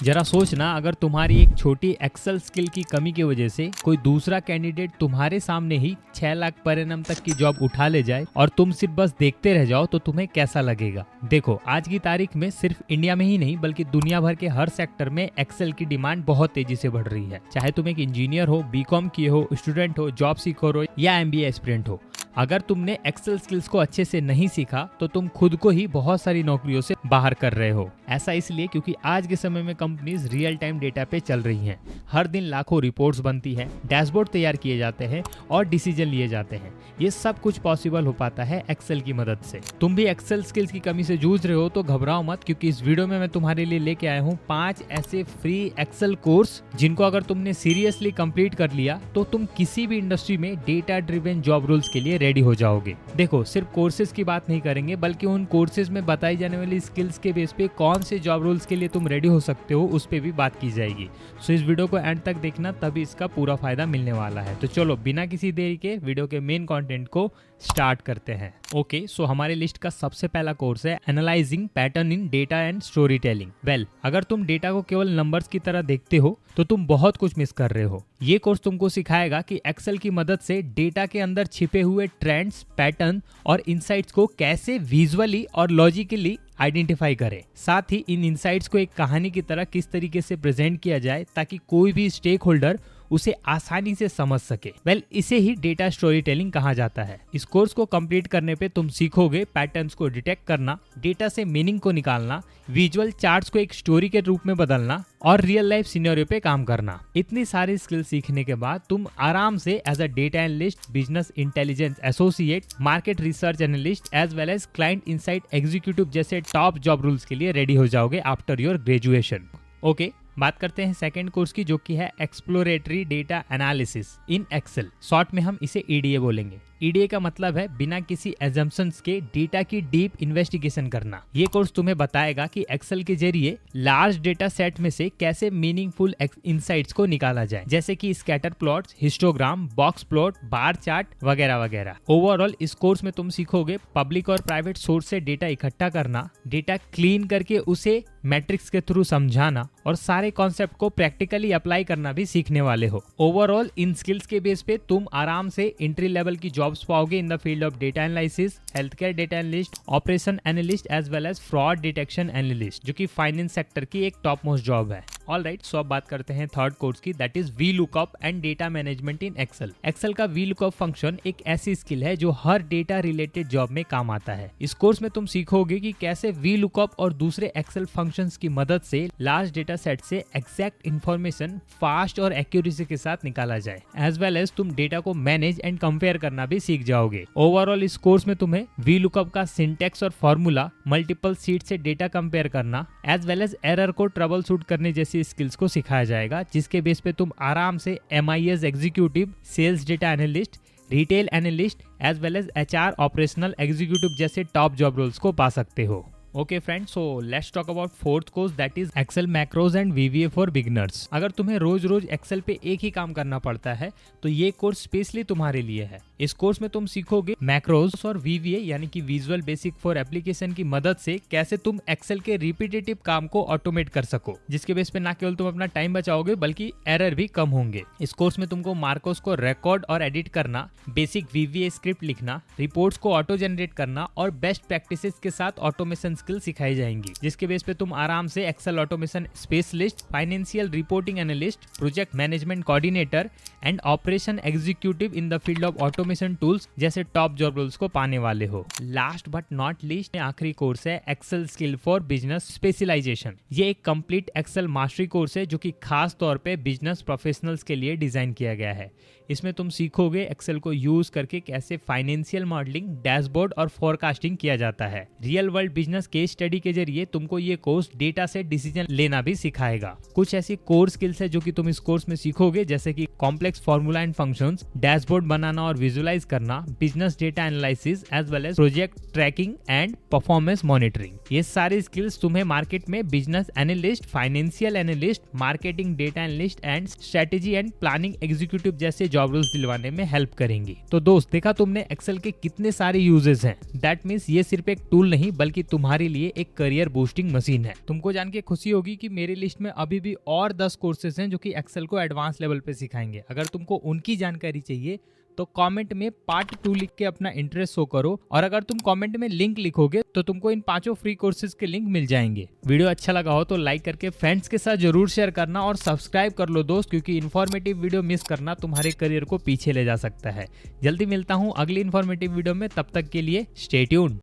जरा सोचना, अगर तुम्हारी एक छोटी एक्सेल स्किल की कमी की वजह से कोई दूसरा कैंडिडेट तुम्हारे सामने ही 6 लाख पर एनम तक की जॉब उठा ले जाए और तुम सिर्फ बस देखते रह जाओ तो तुम्हें कैसा लगेगा। देखो, आज की तारीख में सिर्फ इंडिया में ही नहीं बल्कि दुनिया भर के हर सेक्टर में एक्सेल की डिमांड बहुत तेजी से बढ़ रही है। चाहे तुम एक इंजीनियर हो, बीकॉम किए हो, स्टूडेंट हो, जॉब सीखर हो या एमबीए एस्पिरेंट हो, अगर तुमने एक्सेल स्किल्स को अच्छे से नहीं सीखा तो तुम खुद को ही बहुत सारी नौकरियों से बाहर कर रहे हो। ऐसा इसलिए क्योंकि आज के समय में कंपनीज रियल टाइम डेटा पे चल रही हैं। हर दिन लाखों रिपोर्ट्स बनती है, डैशबोर्ड तैयार किए जाते हैं और डिसीजन लिए जाते हैं। ये सब कुछ पॉसिबल हो पाता है एक्सेल की मदद से। तुम भी एक्सेल स्किल्स की कमी से जूझ रहे हो तो घबराओ मत, क्योंकि इस वीडियो में मैं तुम्हारे लिए लेके आया हूँ 5 ऐसे फ्री एक्सेल कोर्स जिनको अगर तुमने सीरियसली कंप्लीट कर लिया तो तुम किसी भी इंडस्ट्री में डेटा ड्रिवन जॉब रोल्स के लिए रेडी हो जाओगे। देखो, सिर्फ कोर्सेज की बात नहीं करेंगे बल्कि उन कोर्सेज में बताई जाने वाली स्किल्स के बेस पे कौन से जॉब रोल्स के लिए तुम रेडी हो सकते हो उस पे भी बात की जाएगी। सो इस वीडियो को एंड तक देखना, तभी इसका पूरा फायदा मिलने वाला है। तो चलो बिना किसी देरी के वीडियो के मेन कंटेंट को स्टार्ट करते हैं। ओके, सो हमारे लिस्ट का सबसे पहला कोर्स है analysing pattern in data and story telling. Well, अगर तुम डेटा को केवल नंबर्स की तरह देखते हो तो तुम बहुत कुछ मिस कर रहे हो। ये कोर्स तुमको सिखाएगा कि एक्सेल की मदद से डेटा के अंदर छिपे हुए ट्रेंड्स, पैटर्न और इनसाइट्स को कैसे विजुअली और लॉजिकली आइडेंटिफाई करें। साथ ही इन इनसाइट्स को एक कहानी की तरह किस तरीके से प्रेजेंट किया जाए ताकि कोई भी स्टेक होल्डर उसे आसानी से समझ सके। वेल, इसे ही डेटा स्टोरी टेलिंग कहा जाता है। इस कोर्स को कंप्लीट करने पे तुम सीखोगे पैटर्न्स को डिटेक्ट करना, डेटा से मीनिंग को निकालना, विजुअल चार्ट्स को एक स्टोरी के रूप में बदलना और रियल लाइफ सिनेरियो पे काम करना। इतनी सारी स्किल सीखने के बाद तुम आराम से as a data analyst, business intelligence associate, market research analyst as well as client insight executive जैसे टॉप जॉब रोल्स के लिए रेडी हो जाओगे आफ्टर योर ग्रेजुएशन। ओके, बात करते हैं सेकंड कोर्स की, जो कि है exploratory data analysis in Excel. Short में हम इसे ईडीए बोलेंगे। ईडीए का मतलब है बिना किसी एजम्पशंस के डेटा की डीप इन्वेस्टिगेशन करना। ये कोर्स तुम्हें बताएगा कि एक्सेल के जरिए लार्ज डेटा सेट में से कैसे मीनिंगफुल इनसाइट्स को निकाला जाए, जैसे कि scatter plots, histogram, box plot, bar chart वगैरह वगैरह। ओवरऑल इस कोर्स में तुम सीखोगे पब्लिक और प्राइवेट सोर्स से डेटा इकट्ठा करना, डेटा क्लीन करके उसे मैट्रिक्स के थ्रू समझाना और सारे कॉन्सेप्ट को प्रैक्टिकली अप्लाई करना भी सीखने वाले हो। ओवरऑल इन स्किल्स के बेस पे तुम आराम से एंट्री लेवल की जॉब्स पाओगे in the field of data analysis, health care data analyst, operation analyst as well as fraud detection analyst, जो कि फाइनेंस सेक्टर की एक टॉप मोस्ट जॉब है। ऑलराइट, सो अब बात करते हैं थर्ड कोर्स की, that is V lookup and data management in Excel. Excel का वी लुकअप फंक्शन एक ऐसी स्किल है जो हर डेटा रिलेटेड जॉब में काम आता है। इस कोर्स में तुम सीखोगे कि कैसे वी लुकअप और दूसरे एक्सेल फंक्शंस की मदद से लार्ज डेटा सेट से एग्जैक्ट इंफॉर्मेशन फास्ट और एक्यूरेसी के साथ निकाला जाए, एज वेल एज तुम डेटा को मैनेज एंड कंपेयर करना भी सीख जाओगे। ओवरऑल इस कोर्स में तुम्हें वी लुकअप का सिंटेक्स और फॉर्मूला, मल्टीपल शीट से डेटा कंपेयर करना, एज वेल एज एरर को ट्रबल शूट करने जैसी स्किल्स को सिखाया जाएगा, जिसके बेस पे तुम आराम से MIS executive, sales data analyst, retail analyst as well as HR operational executive जैसे टॉप जॉब रोल्स को पा सकते हो। Okay friends, so let's talk about fourth course, that is Excel macros and VBA for beginners. अगर तुम्हें रोज रोज Excel पे एक ही काम करना पड़ता है तो ये कोर्स स्पेशली तुम्हारे लिए है। इस कोर्स में तुम सीखोगे मैक्रोज और VBA यानी कि विजुअल बेसिक फॉर एप्लीकेशन की मदद से कैसे तुम एक्सेल के रिपीटेटिव काम को ऑटोमेट कर सको, जिसके बेस पे ना केवल तुम अपना टाइम बचाओगे बल्कि एरर भी कम होंगे। इस कोर्स में तुमको मार्कोस को रिकॉर्ड और एडिट करना, बेसिक VBA स्क्रिप्ट लिखना, रिपोर्ट्स को ऑटो जनरेट करना और बेस्ट प्रैक्टिसेस के साथ ऑटोमेशन स्किल सिखाई जाएंगी, जिसके बेस पे तुम आराम से Excel automation specialist, financial reporting analyst, project management coordinator and operation executive in the field of automation tools जैसे टॉप जॉब रोल्स को पाने वाले हो। लास्ट बट नॉट लीस्ट आखिरी कोर्स है Excel skill for business specialisation. ये एक complete exhale mastery course है जो कि खास तौर पे बिजनेस प्रोफेशनल्स के लिए डिजाइन किया गया है। इसमें तुम सीखोगे एक्सेल को यूज करके कैसे फाइनेंशियल मॉडलिंग, डैशबोर्ड और फोरकास्टिंग किया जाता है। Real world business case study के जरिए तुमको ये कोर्स डेटा से डिसीजन लेना भी सिखाएगा। कुछ ऐसी कोर स्किल्स है जो कि तुम इस कोर्स में सीखोगे, जैसे कि complex formula and functions, dashboard बनाना और विजुअलाइज करना, business data analysis as well as project tracking and performance monitoring. ये सारी स्किल्स तुम्हें मार्केट में business analyst, financial analyst, marketing data analyst and strategy and planning executive जैसे job roles दिलवाने में हेल्प करेंगी। तो दोस्त, देखा तुमने एक्सेल के कितने सारे यूजेस हैं। दैट मीन्स ये सिर्फ एक टूल नहीं बल्कि तुम्हारे लिए एक करियर बूस्टिंग मशीन है। तुमको जान के खुशी होगी कि मेरी लिस्ट में अभी भी और 10 कोर्सेज हैं जो कि एक्सेल को एडवांस लेवल पे सिखाएंगे। अगर तुमको उनकी जानकारी चाहिए तो कमेंट में पार्ट 2 लिख के अपना इंटरेस्ट शो करो, और अगर तुम कमेंट में लिंक लिखोगे तो तुमको इन 5 फ्री कोर्सेज के लिंक मिल जाएंगे। वीडियो अच्छा लगा हो तो लाइक करके फ्रेंड्स के साथ जरूर शेयर करना और सब्सक्राइब कर लो दोस्त, क्योंकि इन्फॉर्मेटिव वीडियो मिस करना तुम्हारे करियर को पीछे ले जा सकता है। जल्दी मिलता हूँ अगली इन्फॉर्मेटिव वीडियो में, तब तक के लिए स्टे ट्यून्ड।